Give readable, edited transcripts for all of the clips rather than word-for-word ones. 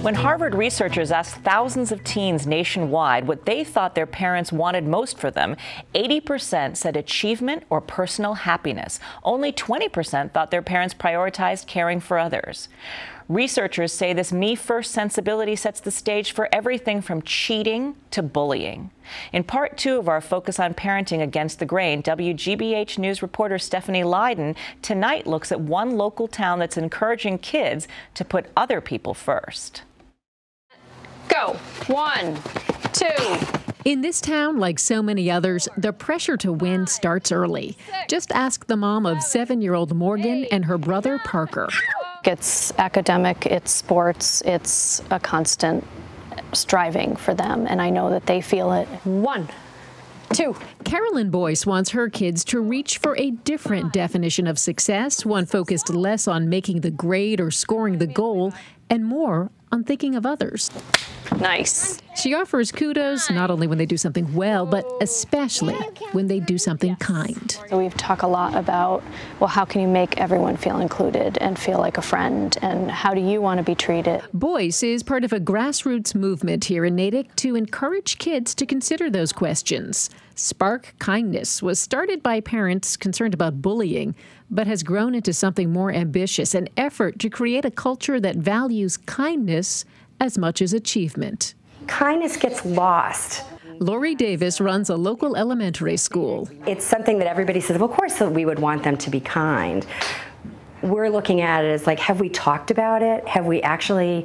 When Harvard researchers asked thousands of teens nationwide what they thought their parents wanted most for them, 80% said achievement or personal happiness. Only 20% thought their parents prioritized caring for others. Researchers say this me-first sensibility sets the stage for everything from cheating to bullying. In part 2 of our Focus on Parenting Against the Grain, WGBH News reporter Stephanie Leydon tonight looks at one local town that's encouraging kids to put other people first. Go. 1, 2. In this town, like so many others, the pressure to win starts early. Just ask the mom of 7-year-old Morgan and her brother Parker. It's academic, it's sports, it's a constant striving for them, and I know that they feel it. 1, 2. Carolyn Boyce wants her kids to reach for a different definition of success, one focused less on making the grade or scoring the goal, and more on thinking of others. Nice. She offers kudos not only when they do something well, but especially when they do something kind. So we've talked a lot about, well, how can you make everyone feel included and feel like a friend, and how do you want to be treated? Boyce is part of a grassroots movement here in Natick to encourage kids to consider those questions. Spark Kindness was started by parents concerned about bullying, but has grown into something more ambitious, an effort to create a culture that values kindness as much as achievement. Kindness gets lost. Lori Davis runs a local elementary school. It's something that everybody says, well, of course we would want them to be kind. We're looking at it as like, have we talked about it? Have we actually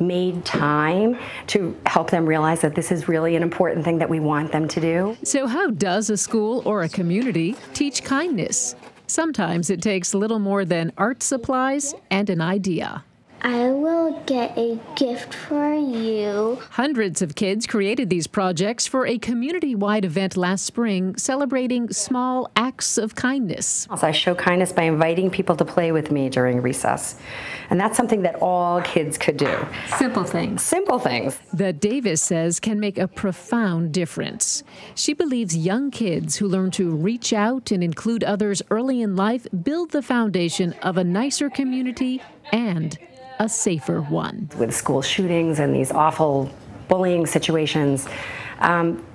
made time to help them realize that this is really an important thing that we want them to do? So how does a school or a community teach kindness? Sometimes it takes little more than art supplies and an idea. I will get a gift for you. Hundreds of kids created these projects for a community-wide event last spring celebrating small acts of kindness. Also, I show kindness by inviting people to play with me during recess. And that's something that all kids could do. Simple things. Simple things. That Davis says can make a profound difference. She believes young kids who learn to reach out and include others early in life build the foundation of a nicer community and a safer one. With school shootings and these awful bullying situations,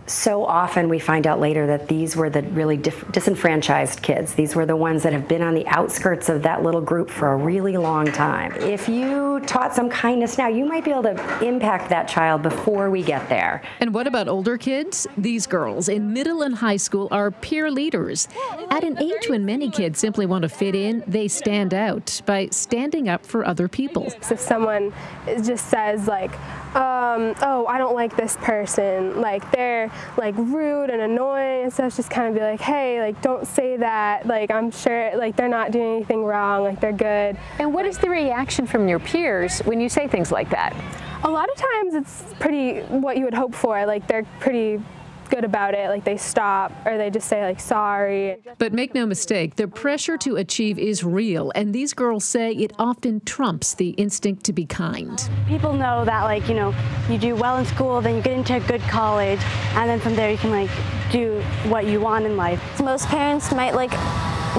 so often we find out later that these were the really disenfranchised kids. These were the ones that have been on the outskirts of that little group for a really long time. If you taught some kindness now, you might be able to impact that child before we get there. And what about older kids? These girls in middle and high school are peer leaders. At an age when many kids simply want to fit in, they stand out by standing up for other people. If someone just says like, oh, I don't like this person, like they're like rude and annoying and stuff, just kind of be like, hey, like don't say that, like I'm sure like they're not doing anything wrong, like they're good. And what is the reaction from your peers when you say things like that? A lot of times it's pretty what you would hope for, like they're pretty good about it, like they stop or they just say like sorry. But make no mistake, the pressure to achieve is real, and these girls say it often trumps the instinct to be kind. People know that, like, you know, you do well in school, then you get into a good college, and then from there you can like do what you want in life. Most parents might like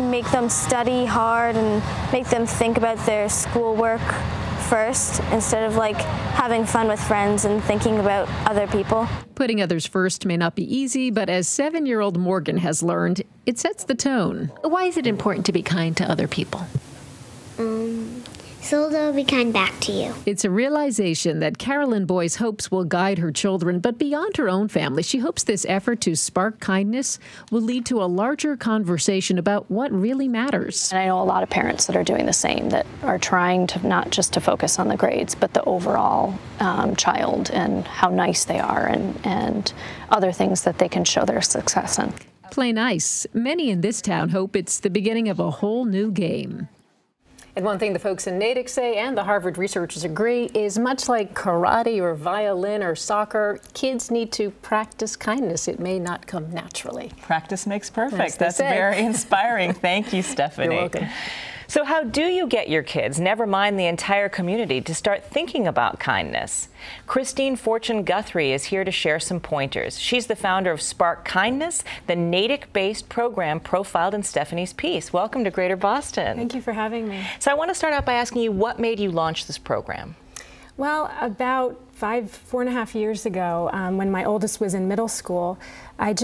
make them study hard and make them think about their schoolwork first instead of like having fun with friends and thinking about other people. Putting others first may not be easy, but as 7-year-old Morgan has learned, it sets the tone. Why is it important to be kind to other people? So they'll be kind back to you. It's a realization that Carolyn Boyce hopes will guide her children, but beyond her own family, she hopes this effort to spark kindness will lead to a larger conversation about what really matters. And I know a lot of parents that are doing the same, that are trying to not just to focus on the grades, but the overall child and how nice they are and other things that they can show their success in. Play nice. Many in this town hope it's the beginning of a whole new game. And one thing the folks in Natick say, and the Harvard researchers agree, is much like karate or violin or soccer, kids need to practice kindness. It may not come naturally. Practice makes perfect. That's very inspiring. Thank you, Stephanie. You're welcome. So how do you get your kids, never mind the entire community, to start thinking about kindness? Christine Fortune Guthrie is here to share some pointers. She's the founder of Spark Kindness, the Natick-based program profiled in Stephanie's piece. Welcome to Greater Boston. Thank you for having me. So I want to start out by asking you, what made you launch this program? Well, about 4.5 years ago, when my oldest was in middle school, I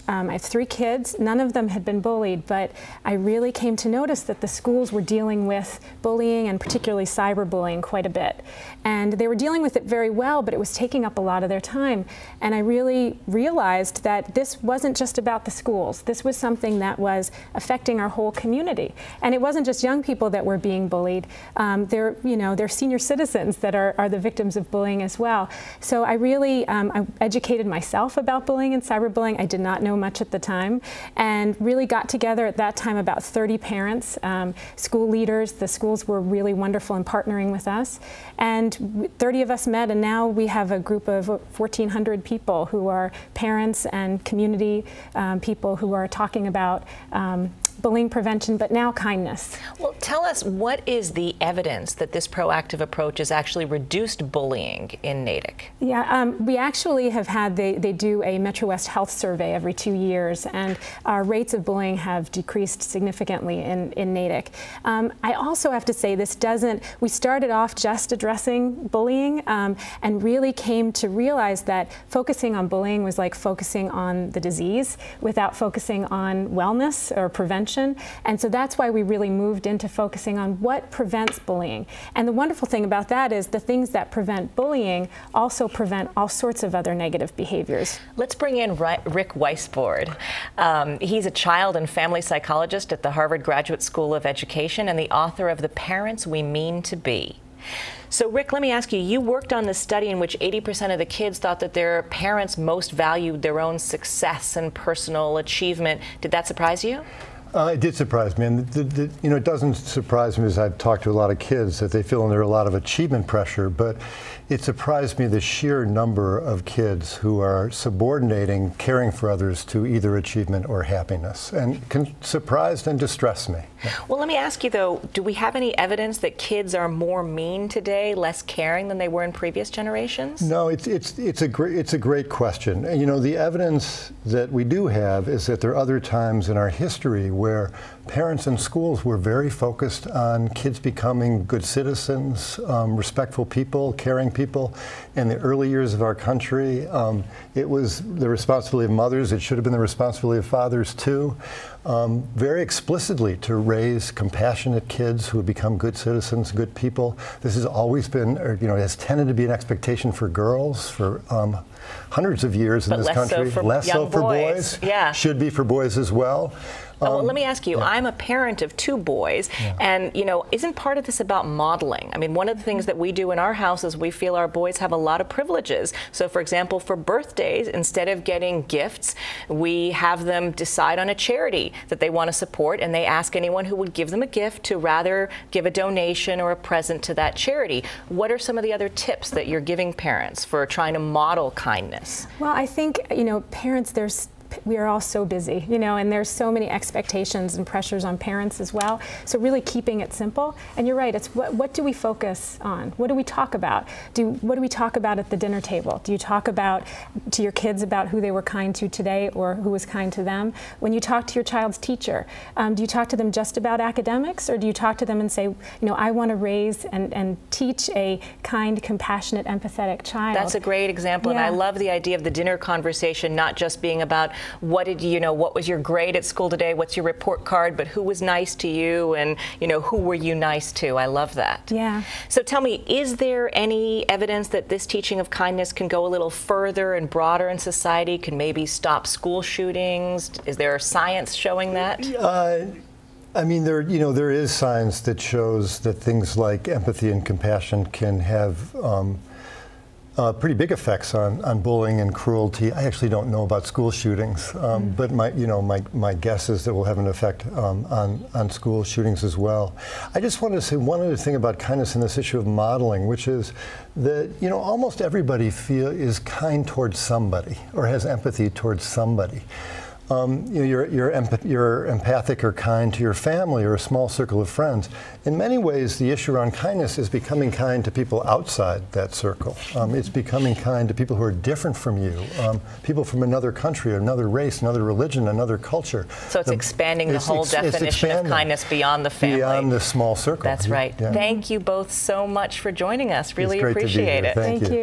have 3 kids. None of them had been bullied, but I really came to notice that the schools were dealing with bullying and particularly cyberbullying quite a bit. And they were dealing with it very well, but it was taking up a lot of their time. And I really realized that this wasn't just about the schools. This was something that was affecting our whole community. And it wasn't just young people that were being bullied. They're senior citizens that are the victims of bullying as well. So I really I educated myself about bullying and cyberbullying. I did not know much at the time, and really got together at that time about 30 parents, school leaders. The schools were really wonderful in partnering with us, and 30 of us met, and now we have a group of 1,400 people who are parents and community people who are talking about bullying prevention, but now kindness. Well, tell us, what is the evidence that this proactive approach has actually reduced bullying in Natick? Yeah, we actually have had, they do a Metro West Health survey every 2 years, and our rates of bullying have decreased significantly in Natick. I also have to say, we started off just addressing bullying and really came to realize that focusing on bullying was like focusing on the disease without focusing on wellness or prevention. And so that's why we really moved into focusing on what prevents bullying. And the wonderful thing about that is the things that prevent bullying also prevent all sorts of other negative behaviors. Let's bring in Rick Weisbord. He's a child and family psychologist at the Harvard Graduate School of Education and the author of The Parents We Mean to Be. So Rick, let me ask you, you worked on this study in which 80% of the kids thought that their parents most valued their own success and personal achievement. Did that surprise you? It did surprise me, and it doesn't surprise me, as I've talked to a lot of kids, that they feel under a lot of achievement pressure, but it surprised me the sheer number of kids who are subordinating caring for others to either achievement or happiness, and surprised and distressed me. Well, let me ask you though, do we have any evidence that kids are more mean today, less caring than they were in previous generations? No, it's a great question. And, the evidence that we do have is that there are other times in our history where parents and schools were very focused on kids becoming good citizens, respectful people, caring people. In the early years of our country, it was the responsibility of mothers. It should have been the responsibility of fathers too, very explicitly to raise compassionate kids who would become good citizens, good people. This has always been, it has tended to be an expectation for girls for hundreds of years in this country. Less so for boys. Yeah. Should be for boys as well. Well, let me ask you, I'm a parent of 2 boys, and isn't part of this about modeling? I mean, one of the things that we do in our house is we feel our boys have a lot of privileges. So for example, for birthdays, instead of getting gifts, we have them decide on a charity that they want to support, and they ask anyone who would give them a gift to rather give a donation or a present to that charity. What are some of the other tips that you're giving parents for trying to model kindness? Well, I think, parents, we are all so busy, and there's so many expectations and pressures on parents as well. So really keeping it simple. And you're right, it's what do we focus on? What do we talk about? What do we talk about at the dinner table? Do you talk about to your kids about who they were kind to today or who was kind to them? When you talk to your child's teacher, do you talk to them just about academics, or do you talk to them and say, I want to raise and teach a kind, compassionate, empathetic child? That's a great example, and I love the idea of the dinner conversation not just being about what was your grade at school today, what's your report card, but who was nice to you, and who were you nice to? I love that. Yeah. So tell me, is there any evidence that this teaching of kindness can go a little further and broader in society, can maybe stop school shootings? Is there science showing that? I mean, there is science that shows that things like empathy and compassion can have pretty big effects on bullying and cruelty. I actually don't know about school shootings, but my guess is that will have an effect on school shootings as well. I just wanted to say one other thing about kindness and this issue of modeling, which is that almost everybody is kind towards somebody or has empathy towards somebody. you're empathic or kind to your family or a small circle of friends. In many ways, the issue around kindness is becoming kind to people outside that circle. It's becoming kind to people who are different from you, people from another country, another race, another religion, another culture. So it's expanding the whole definition of kindness beyond the family. Beyond the small circle. That's right. Yeah. Thank you both so much for joining us. Really appreciate it. Thank you.